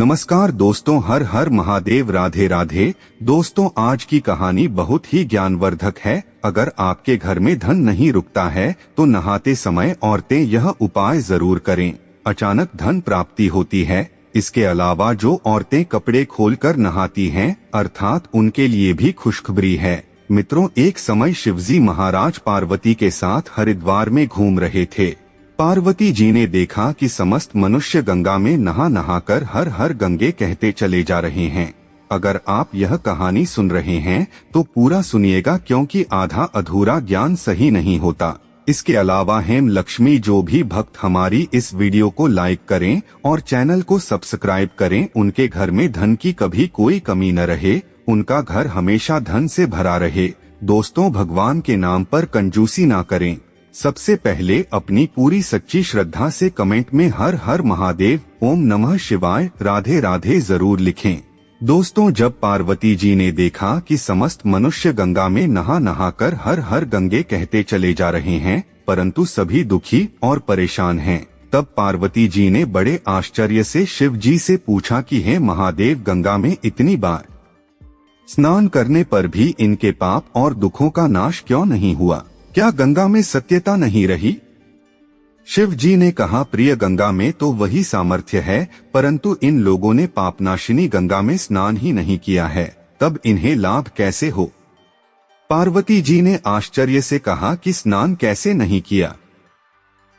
नमस्कार दोस्तों, हर हर महादेव, राधे राधे। दोस्तों, आज की कहानी बहुत ही ज्ञानवर्धक है। अगर आपके घर में धन नहीं रुकता है तो नहाते समय औरतें यह उपाय जरूर करें, अचानक धन प्राप्ति होती है। इसके अलावा जो औरतें कपड़े खोलकर नहाती हैं, अर्थात उनके लिए भी खुशखबरी है। मित्रों, एक समय शिवजी महाराज पार्वती के साथ हरिद्वार में घूम रहे थे। पार्वती जी ने देखा कि समस्त मनुष्य गंगा में नहा नहाकर हर हर गंगे कहते चले जा रहे हैं। अगर आप यह कहानी सुन रहे हैं तो पूरा सुनिएगा, क्योंकि आधा अधूरा ज्ञान सही नहीं होता। इसके अलावा हेम लक्ष्मी जो भी भक्त हमारी इस वीडियो को लाइक करें और चैनल को सब्सक्राइब करें, उनके घर में धन की कभी कोई कमी न रहे, उनका घर हमेशा धन से भरा रहे। दोस्तों, भगवान के नाम पर कंजूसी ना करें। सबसे पहले अपनी पूरी सच्ची श्रद्धा से कमेंट में हर हर महादेव, ओम नमः शिवाय, राधे राधे जरूर लिखें। दोस्तों, जब पार्वती जी ने देखा कि समस्त मनुष्य गंगा में नहा नहाकर हर हर गंगे कहते चले जा रहे हैं, परंतु सभी दुखी और परेशान हैं, तब पार्वती जी ने बड़े आश्चर्य से शिव जी से पूछा कि हे महादेव, गंगा में इतनी बार स्नान करने पर भी इनके पाप और दुखों का नाश क्यों नहीं हुआ? क्या गंगा में सत्यता नहीं रही? शिव जी ने कहा, प्रिय, गंगा में तो वही सामर्थ्य है, परंतु इन लोगों ने पापनाशिनी गंगा में स्नान ही नहीं किया है, तब इन्हें लाभ कैसे हो? पार्वती जी ने आश्चर्य से कहा कि स्नान कैसे नहीं किया?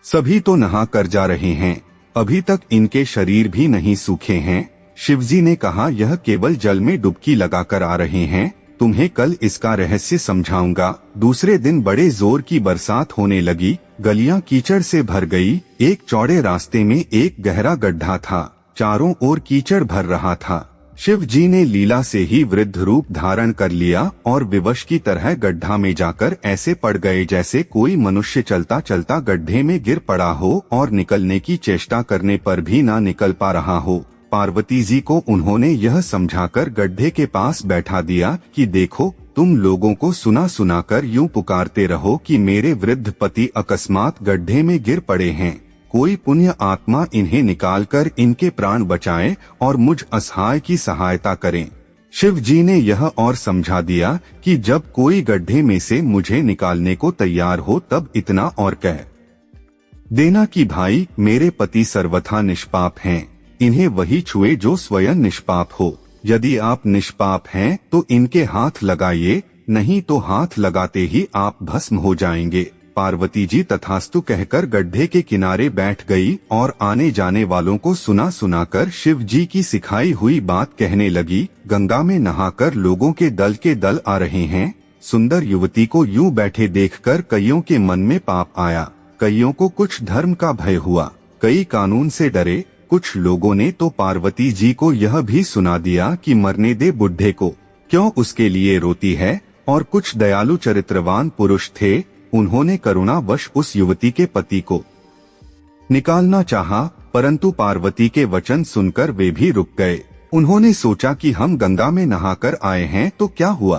सभी तो नहा कर जा रहे हैं, अभी तक इनके शरीर भी नहीं सूखे हैं। शिवजी ने कहा, यह केवल जल में डुबकी लगाकर आ रहे हैं, तुम्हें कल इसका रहस्य समझाऊंगा। दूसरे दिन बड़े जोर की बरसात होने लगी, गलियां कीचड़ से भर गई। एक चौड़े रास्ते में एक गहरा गड्ढा था, चारों ओर कीचड़ भर रहा था। शिव जी ने लीला से ही वृद्ध रूप धारण कर लिया और विवश की तरह गड्ढा में जाकर ऐसे पड़ गए जैसे कोई मनुष्य चलता चलता गड्ढे में गिर पड़ा हो और निकलने की चेष्टा करने पर भी ना निकल पा रहा हो। पार्वती जी को उन्होंने यह समझाकर गड्ढे के पास बैठा दिया कि देखो, तुम लोगों को सुना सुनाकर यूं पुकारते रहो कि मेरे वृद्ध पति अकस्मात गड्ढे में गिर पड़े हैं, कोई पुण्य आत्मा इन्हें निकालकर इनके प्राण बचाए और मुझ असहाय की सहायता करें। शिव जी ने यह और समझा दिया कि जब कोई गड्ढे में से मुझे निकालने को तैयार हो तब इतना और कह देना कि भाई, मेरे पति सर्वथा निष्पाप हैं, इन्हें वही छुए जो स्वयं निष्पाप हो। यदि आप निष्पाप हैं तो इनके हाथ लगाइए, नहीं तो हाथ लगाते ही आप भस्म हो जाएंगे। पार्वती जी तथास्तु कहकर गड्ढे के किनारे बैठ गई और आने जाने वालों को सुना सुनाकर शिव जी की सिखाई हुई बात कहने लगी। गंगा में नहाकर लोगों के दल आ रहे हैं। सुंदर युवती को यूं बैठे देखकर कईयों के मन में पाप आया, कईयों को कुछ धर्म का भय हुआ, कई कानून से डरे। कुछ लोगों ने तो पार्वती जी को यह भी सुना दिया कि मरने दे बुढ़े को, क्यों उसके लिए रोती है। और कुछ दयालु चरित्रवान पुरुष थे, उन्होंने करुणावश उस युवती के पति को निकालना चाहा, परंतु पार्वती के वचन सुनकर वे भी रुक गए। उन्होंने सोचा कि हम गंगा में नहाकर आए हैं तो क्या हुआ,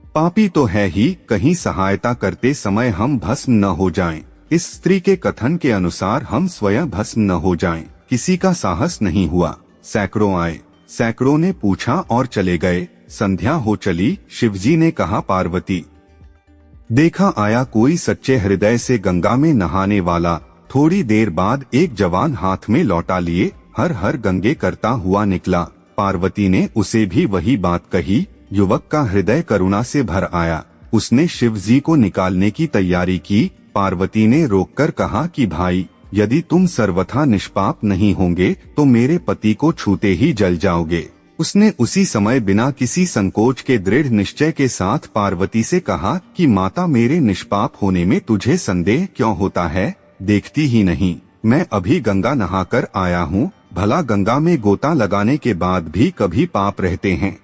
पापी तो है ही, कहीं सहायता करते समय हम भस्म न हो जाएं। इस स्त्री के कथन के अनुसार हम स्वयं भस्म न हो जाएं। किसी का साहस नहीं हुआ। सैकड़ों आए, सैकड़ों ने पूछा और चले गए। संध्या हो चली। शिवजी ने कहा, पार्वती, देखा आया कोई सच्चे हृदय से गंगा में नहाने वाला। थोड़ी देर बाद एक जवान हाथ में लौटा लिए हर हर गंगे करता हुआ निकला। पार्वती ने उसे भी वही बात कही। युवक का हृदय करुणा से भर आया, उसने शिवजी को निकालने की तैयारी की। पार्वती ने रोककर कहा कि भाई, यदि तुम सर्वथा निष्पाप नहीं होंगे तो मेरे पति को छूते ही जल जाओगे। उसने उसी समय बिना किसी संकोच के दृढ़ निश्चय के साथ पार्वती से कहा कि माता, मेरे निष्पाप होने में तुझे संदेह क्यों होता है? देखती ही नहीं, मैं अभी गंगा नहाकर आया हूँ। भला गंगा में गोता लगाने के बाद भी कभी पाप रहते हैं?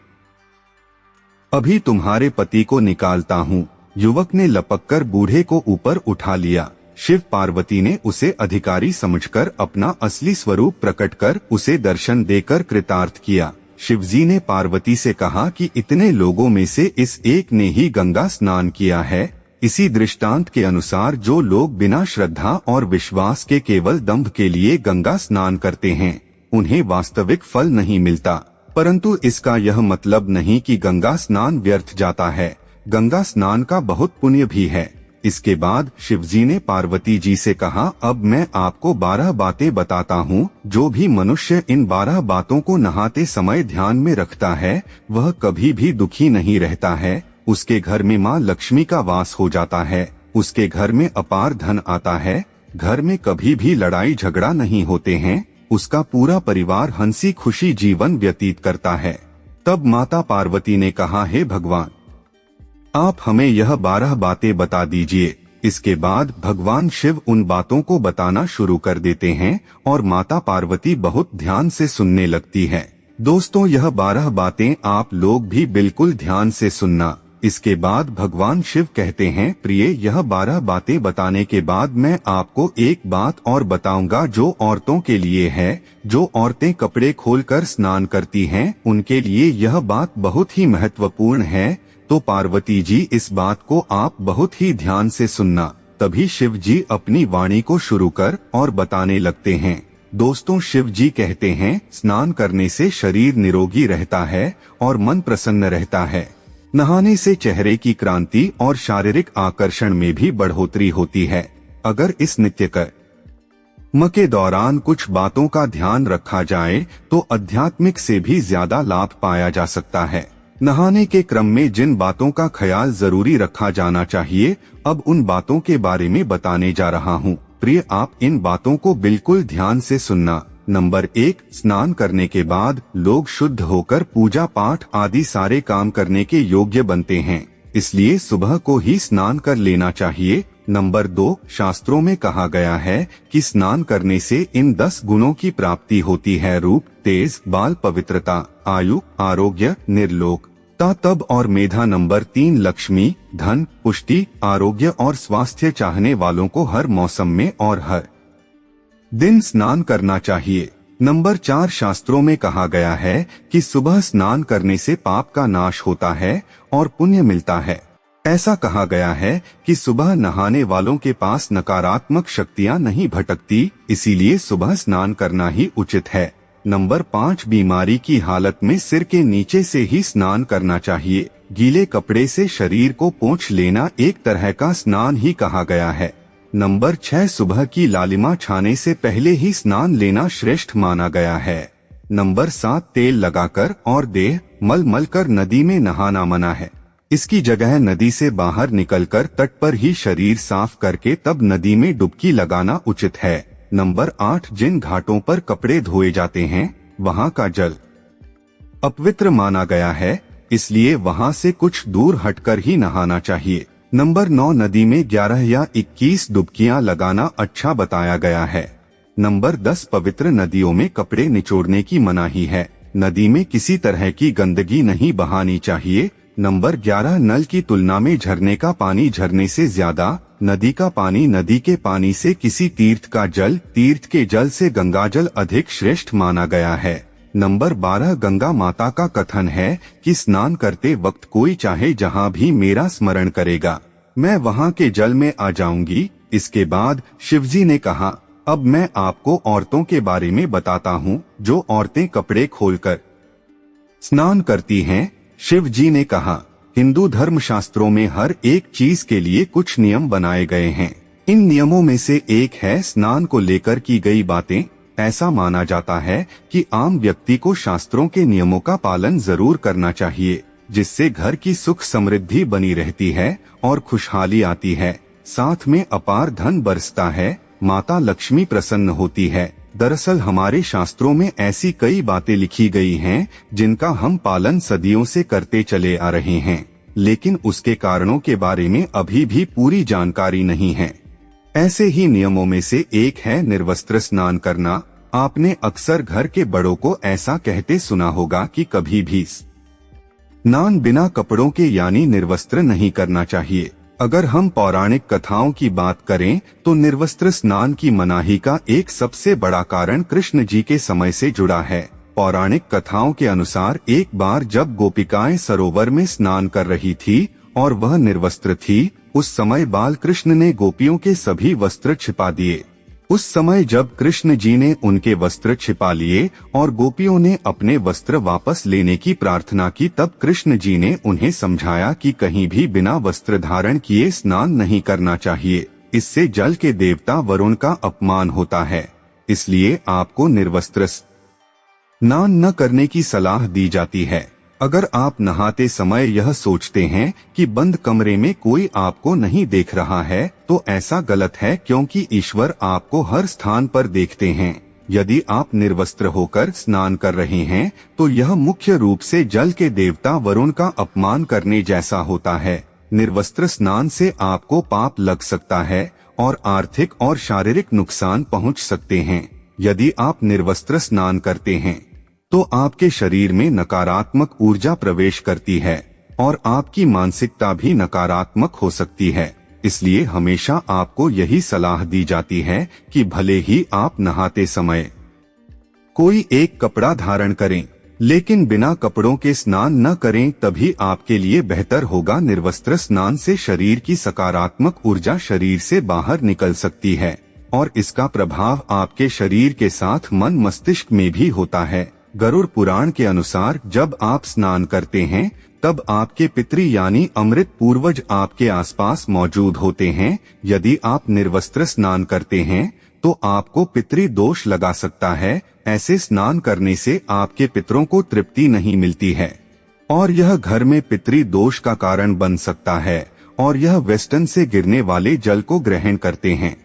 अभी तुम्हारे पति को निकालता हूँ। युवक ने लपककर बूढ़े को ऊपर उठा लिया। शिव पार्वती ने उसे अधिकारी समझकर अपना असली स्वरूप प्रकट कर उसे दर्शन देकर कृतार्थ किया। शिवजी ने पार्वती से कहा कि इतने लोगों में से इस एक ने ही गंगा स्नान किया है। इसी दृष्टांत के अनुसार जो लोग बिना श्रद्धा और विश्वास के केवल दंभ के लिए गंगा स्नान करते हैं, उन्हें वास्तविक फल नहीं मिलता। परंतु इसका यह मतलब नहीं कि गंगा स्नान व्यर्थ जाता है। गंगा स्नान का बहुत पुण्य भी है। इसके बाद शिवजी ने पार्वती जी से कहा, अब मैं आपको 12 बातें बताता हूँ। जो भी मनुष्य इन 12 बातों को नहाते समय ध्यान में रखता है वह कभी भी दुखी नहीं रहता है। उसके घर में माँ लक्ष्मी का वास हो जाता है, उसके घर में अपार धन आता है, घर में कभी भी लड़ाई झगड़ा नहीं होते हैं, उसका पूरा परिवार हंसी खुशी जीवन व्यतीत करता है। तब माता पार्वती ने कहा, हे भगवान, आप हमें यह 12 बातें बता दीजिए। इसके बाद भगवान शिव उन बातों को बताना शुरू कर देते हैं और माता पार्वती बहुत ध्यान से सुनने लगती है। दोस्तों, यह 12 बातें आप लोग भी बिल्कुल ध्यान से सुनना। इसके बाद भगवान शिव कहते हैं, प्रिय, यह 12 बातें बताने के बाद मैं आपको एक बात और बताऊंगा जो औरतों के लिए है। जो औरतें कपड़े खोलकर स्नान करती हैं उनके लिए यह बात बहुत ही महत्वपूर्ण है। तो पार्वती जी, इस बात को आप बहुत ही ध्यान से सुनना। तभी शिव जी अपनी वाणी को शुरू कर और बताने लगते हैं। दोस्तों, शिव जी कहते हैं, स्नान करने से शरीर निरोगी रहता है और मन प्रसन्न रहता है। नहाने से चेहरे की क्रांति और शारीरिक आकर्षण में भी बढ़ोतरी होती है। अगर इस नित्य कर्म के दौरान कुछ बातों का ध्यान रखा जाए तो आध्यात्मिक से भी ज्यादा लाभ पाया जा सकता है। नहाने के क्रम में जिन बातों का ख्याल जरूरी रखा जाना चाहिए, अब उन बातों के बारे में बताने जा रहा हूँ। प्रिय, आप इन बातों को बिल्कुल ध्यान से सुनना। नंबर 1, स्नान करने के बाद लोग शुद्ध होकर पूजा पाठ आदि सारे काम करने के योग्य बनते हैं, इसलिए सुबह को ही स्नान कर लेना चाहिए। नंबर 2, शास्त्रों में कहा गया है कि स्नान करने से इन 10 गुणों की प्राप्ति होती है। रूप, तेज, बाल, पवित्रता, आयु, आरोग्य, निर्लोक, तब और मेधा। नंबर 3, लक्ष्मी, धन, पुष्टि, आरोग्य और स्वास्थ्य चाहने वालों को हर मौसम में और हर दिन स्नान करना चाहिए। नंबर 4, शास्त्रों में कहा गया है कि सुबह स्नान करने से पाप का नाश होता है और पुण्य मिलता है। ऐसा कहा गया है कि सुबह नहाने वालों के पास नकारात्मक शक्तियां नहीं भटकती, इसीलिए सुबह स्नान करना ही उचित है। नंबर 5, बीमारी की हालत में सिर के नीचे से ही स्नान करना चाहिए। गीले कपड़े से शरीर को पोंछ लेना एक तरह का स्नान ही कहा गया है। नंबर 6, सुबह की लालिमा छाने से पहले ही स्नान लेना श्रेष्ठ माना गया है। नंबर 7, तेल लगाकर और देह मल कर नदी में नहाना मना है। इसकी जगह नदी से बाहर निकलकर तट पर ही शरीर साफ करके तब नदी में डुबकी लगाना उचित है। नंबर 8, जिन घाटों पर कपड़े धोए जाते हैं वहां का जल अपवित्र माना गया है, इसलिए वहां से कुछ दूर हटकर ही नहाना चाहिए। नंबर 9, नदी में 11 या 21 डुबकियां लगाना अच्छा बताया गया है। नंबर 10, पवित्र नदियों में कपड़े निचोड़ने की मनाही है। नदी में किसी तरह की गंदगी नहीं बहानी चाहिए। नंबर 11, नल की तुलना में झरने का पानी झरने से ज्यादा, नदी का पानी नदी के पानी से, किसी तीर्थ का जल तीर्थ के जल से गंगाजल अधिक श्रेष्ठ माना गया है। नंबर 12, गंगा माता का कथन है कि स्नान करते वक्त कोई चाहे जहां भी मेरा स्मरण करेगा, मैं वहां के जल में आ जाऊंगी। इसके बाद शिवजी ने कहा, अब मैं आपको औरतों के बारे में बताता हूँ जो औरतें कपड़े खोलकर स्नान करती हैं। शिव जी ने कहा, हिंदू धर्म शास्त्रों में हर एक चीज के लिए कुछ नियम बनाए गए हैं। इन नियमों में से एक है स्नान को लेकर की गई बातें। ऐसा माना जाता है कि आम व्यक्ति को शास्त्रों के नियमों का पालन जरूर करना चाहिए, जिससे घर की सुख समृद्धि बनी रहती है और खुशहाली आती है। साथ में अपार धन बरसता है, माता लक्ष्मी प्रसन्न होती है। दरअसल हमारे शास्त्रों में ऐसी कई बातें लिखी गई हैं जिनका हम पालन सदियों से करते चले आ रहे हैं, लेकिन उसके कारणों के बारे में अभी भी पूरी जानकारी नहीं है। ऐसे ही नियमों में से एक है निर्वस्त्र स्नान करना। आपने अक्सर घर के बड़ों को ऐसा कहते सुना होगा कि कभी भी स्नान बिना कपड़ों के यानी निर्वस्त्र नहीं करना चाहिए। अगर हम पौराणिक कथाओं की बात करें तो निर्वस्त्र स्नान की मनाही का एक सबसे बड़ा कारण कृष्ण जी के समय से जुड़ा है। पौराणिक कथाओं के अनुसार एक बार जब गोपिकाएं सरोवर में स्नान कर रही थी और वह निर्वस्त्र थी, उस समय बाल कृष्ण ने गोपियों के सभी वस्त्र छिपा दिए। उस समय जब कृष्ण जी ने उनके वस्त्र छिपा लिए और गोपियों ने अपने वस्त्र वापस लेने की प्रार्थना की, तब कृष्ण जी ने उन्हें समझाया कि कहीं भी बिना वस्त्र धारण किए स्नान नहीं करना चाहिए। इससे जल के देवता वरुण का अपमान होता है। इसलिए आपको निर्वस्त्र स्नान न करने की सलाह दी जाती है। अगर आप नहाते समय यह सोचते हैं कि बंद कमरे में कोई आपको नहीं देख रहा है, तो ऐसा गलत है, क्योंकि ईश्वर आपको हर स्थान पर देखते हैं। यदि आप निर्वस्त्र होकर स्नान कर रहे हैं, तो यह मुख्य रूप से जल के देवता वरुण का अपमान करने जैसा होता है। निर्वस्त्र स्नान से आपको पाप लग सकता है और आर्थिक और शारीरिक नुकसान पहुंच सकते हैं। यदि आप निर्वस्त्र स्नान करते हैं तो आपके शरीर में नकारात्मक ऊर्जा प्रवेश करती है और आपकी मानसिकता भी नकारात्मक हो सकती है। इसलिए हमेशा आपको यही सलाह दी जाती है कि भले ही आप नहाते समय कोई एक कपड़ा धारण करें, लेकिन बिना कपड़ों के स्नान न करें, तभी आपके लिए बेहतर होगा। निर्वस्त्र स्नान से शरीर की सकारात्मक ऊर्जा शरीर से बाहर निकल सकती है और इसका प्रभाव आपके शरीर के साथ मन मस्तिष्क में भी होता है। गरुड़ पुराण के अनुसार जब आप स्नान करते हैं, तब आपके पितृ यानी अमृत पूर्वज आपके आसपास मौजूद होते हैं। यदि आप निर्वस्त्र स्नान करते हैं तो आपको पितृ दोष लगा सकता है। ऐसे स्नान करने से आपके पितरों को तृप्ति नहीं मिलती है और यह घर में पितृ दोष का कारण बन सकता है और यह वेस्टर्न से गिरने वाले जल को ग्रहण करते हैं,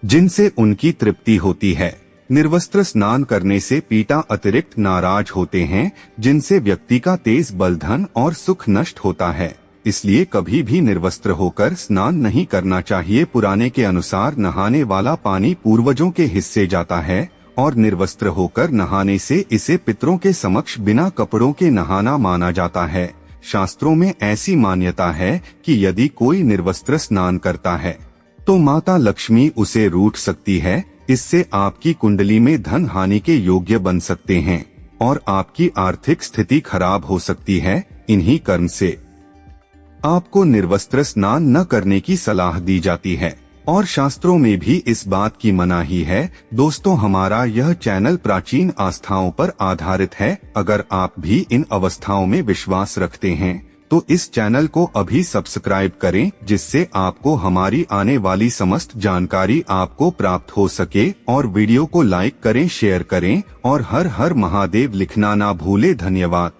जिनसे उनकी तृप्ति होती है। निर्वस्त्र स्नान करने से पिता अतिरिक्त नाराज होते हैं, जिनसे व्यक्ति का तेज बल, धन और सुख नष्ट होता है। इसलिए कभी भी निर्वस्त्र होकर स्नान नहीं करना चाहिए। पुराने के अनुसार नहाने वाला पानी पूर्वजों के हिस्से जाता है और निर्वस्त्र होकर नहाने से इसे पितरों के समक्ष बिना कपड़ों के नहाना माना जाता है। शास्त्रों में ऐसी मान्यता है कि यदि कोई निर्वस्त्र स्नान करता है तो माता लक्ष्मी उसे रूठ सकती है। इससे आपकी कुंडली में धन हानि के योग्य बन सकते हैं और आपकी आर्थिक स्थिति खराब हो सकती है। इन्हीं कर्म से आपको निर्वस्त्र स्नान न करने की सलाह दी जाती है और शास्त्रों में भी इस बात की मनाही है। दोस्तों, हमारा यह चैनल प्राचीन आस्थाओं पर आधारित है। अगर आप भी इन अवस्थाओं में विश्वास रखते हैं तो इस चैनल को अभी सब्सक्राइब करें, जिससे आपको हमारी आने वाली समस्त जानकारी आपको प्राप्त हो सके। और वीडियो को लाइक करें, शेयर करें और हर हर महादेव लिखना ना भूले। धन्यवाद।